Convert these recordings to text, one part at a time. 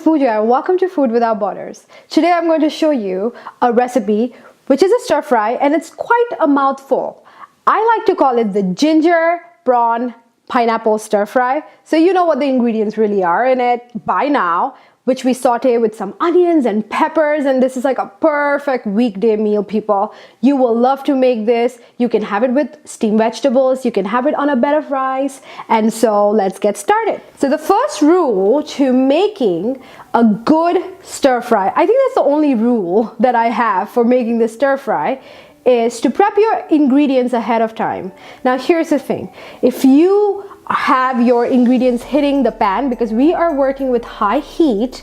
Pooja and welcome to Food Without Borders. Today I'm going to show you a recipe which is a stir fry and it's quite a mouthful. I like to call it the ginger, prawn, pineapple stir fry. So you know what the ingredients really are in it by now, which we saute with some onions and peppers, and this is like a perfect weekday meal, people. You will love to make this. You can have it with steamed vegetables, you can have it on a bed of rice, and so let's get started. So the first rule to making a good stir fry, I think that's the only rule that I have for making this stir fry, is to prep your ingredients ahead of time. Now here's the thing, if you have your ingredients hitting the pan, because we are working with high heat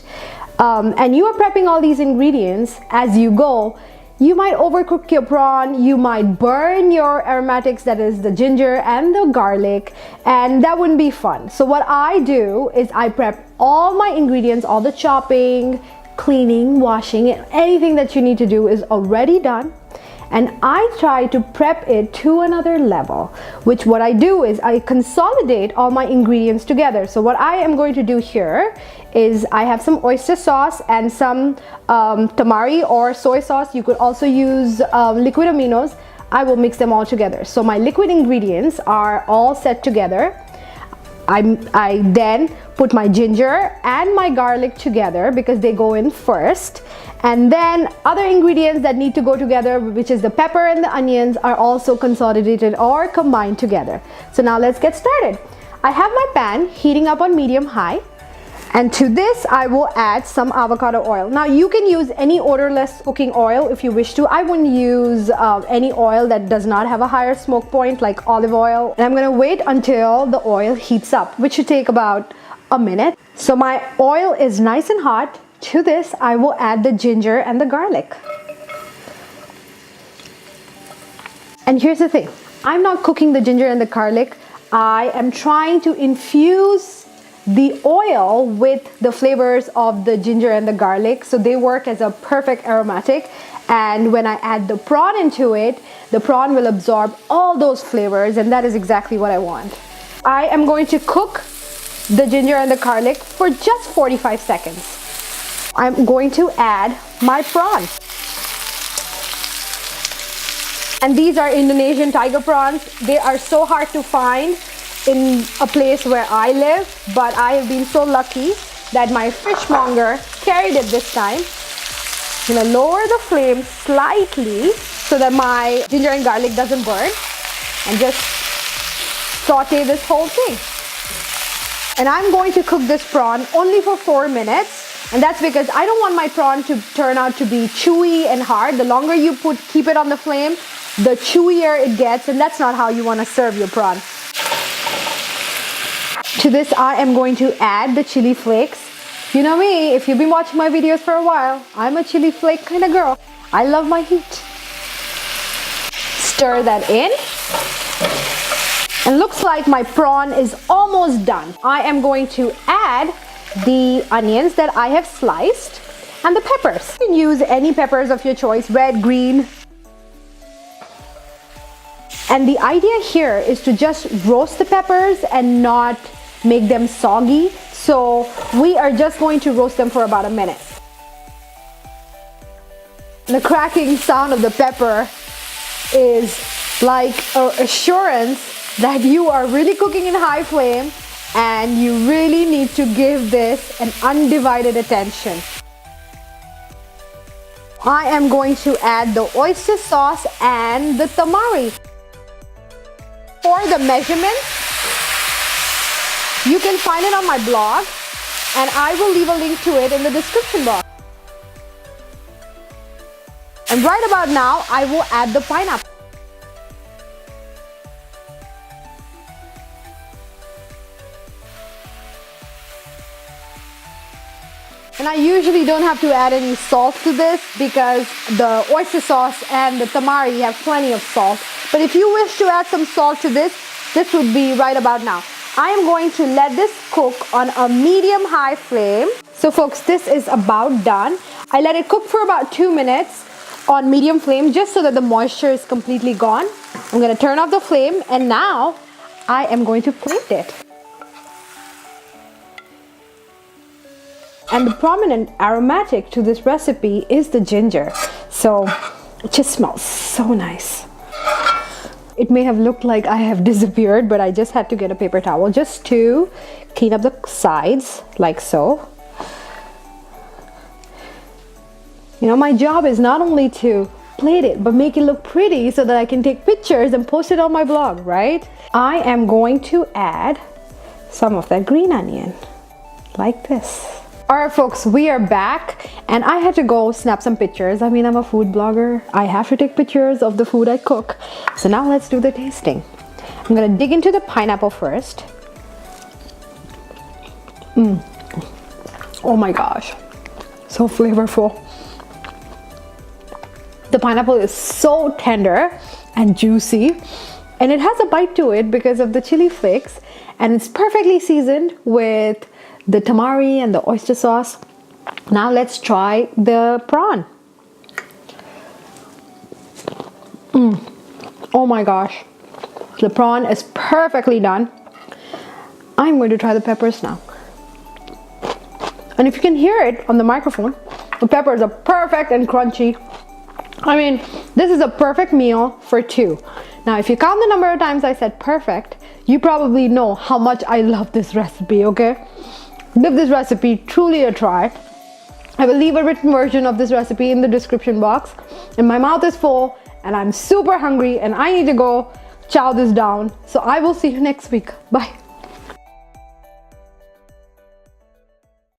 and you are prepping all these ingredients as you go, you might overcook your prawn, you might burn your aromatics, that is the ginger and the garlic, and that wouldn't be fun. So what I do is I prep all my ingredients, all the chopping, cleaning, washing, anything that you need to do is already done. And I try to prep it to another level, which what I do is I consolidate all my ingredients together. So what I am going to do here is I have some oyster sauce and some tamari or soy sauce. You could also use liquid aminos. I will mix them all together. So my liquid ingredients are all set together. I then put my ginger and my garlic together because they go in first, and then other ingredients that need to go together, which is the pepper and the onions, are also consolidated or combined together. So now let's get started. I have my pan heating up on medium high, and to this I will add some avocado oil. Now you can use any odorless cooking oil if you wish to. I wouldn't use any oil that does not have a higher smoke point like olive oil. And I'm going to wait until the oil heats up, which should take about a minute. So my oil is nice and hot. To this I will add the ginger and the garlic. And here's the thing, I'm not cooking the ginger and the garlic. I am trying to infuse the oil with the flavors of the ginger and the garlic, so they work as a perfect aromatic. And when I add the prawn into it, the prawn will absorb all those flavors, and that is exactly what I want. I am going to cook the ginger and the garlic for just 45 seconds. I'm going to add my prawn. And these are Indonesian tiger prawns. They are so hard to find in a place where I live, but I have been so lucky that my fishmonger carried it this time. I'm gonna lower the flame slightly so that my ginger and garlic doesn't burn, and just saute this whole thing. And I'm going to cook this prawn only for 4 minutes, and that's because I don't want my prawn to turn out to be chewy and hard. The longer you keep it on the flame, the chewier it gets, and that's not how you want to serve your prawn. To this I am going to add the chili flakes. You know me, if you've been watching my videos for a while, I'm a chili flake kind of girl. I love my heat. Stir that in. And looks like my prawn is almost done. I am going to add the onions that I have sliced and the peppers. You can use any peppers of your choice, red, green. And the idea here is to just roast the peppers and not make them soggy. So we are just going to roast them for about a minute. The cracking sound of the pepper is like an assurance that you are really cooking in high flame and you really need to give this an undivided attention. I am going to add the oyster sauce and the tamari. For the measurements, you can find it on my blog, and I will leave a link to it in the description box. And right about now, I will add the pineapple. And I usually don't have to add any salt to this because the oyster sauce and the tamari have plenty of salt. But if you wish to add some salt to this, this would be right about now. I am going to let this cook on a medium-high flame. So folks, this is about done. I let it cook for about 2 minutes on medium flame just so that the moisture is completely gone. I'm going to turn off the flame, and now I am going to plate it. And the prominent aromatic to this recipe is the ginger. So it just smells so nice. It may have looked like I have disappeared, but I just had to get a paper towel just to clean up the sides, like so. You know, my job is not only to plate it, but make it look pretty so that I can take pictures and post it on my blog, right? I am going to add some of that green onion, like this. All right, folks, we are back, and I had to go snap some pictures. I mean, I'm a food blogger. I have to take pictures of the food I cook. So now let's do the tasting. I'm gonna dig into the pineapple first. Oh my gosh, so flavorful. The pineapple is so tender and juicy, and it has a bite to it because of the chili flakes, and it's perfectly seasoned with the tamari and the oyster sauce. Now let's try the prawn. Oh my gosh, the prawn is perfectly done. I'm going to try the peppers now. And if you can hear it on the microphone, the peppers are perfect and crunchy. I mean, this is a perfect meal for two. Now, if you count the number of times I said perfect, you probably know how much I love this recipe, okay? Give this recipe truly a try. I will leave a written version of this recipe in the description box. And my mouth is full and I'm super hungry and I need to go chow this down. So I will see you next week. Bye.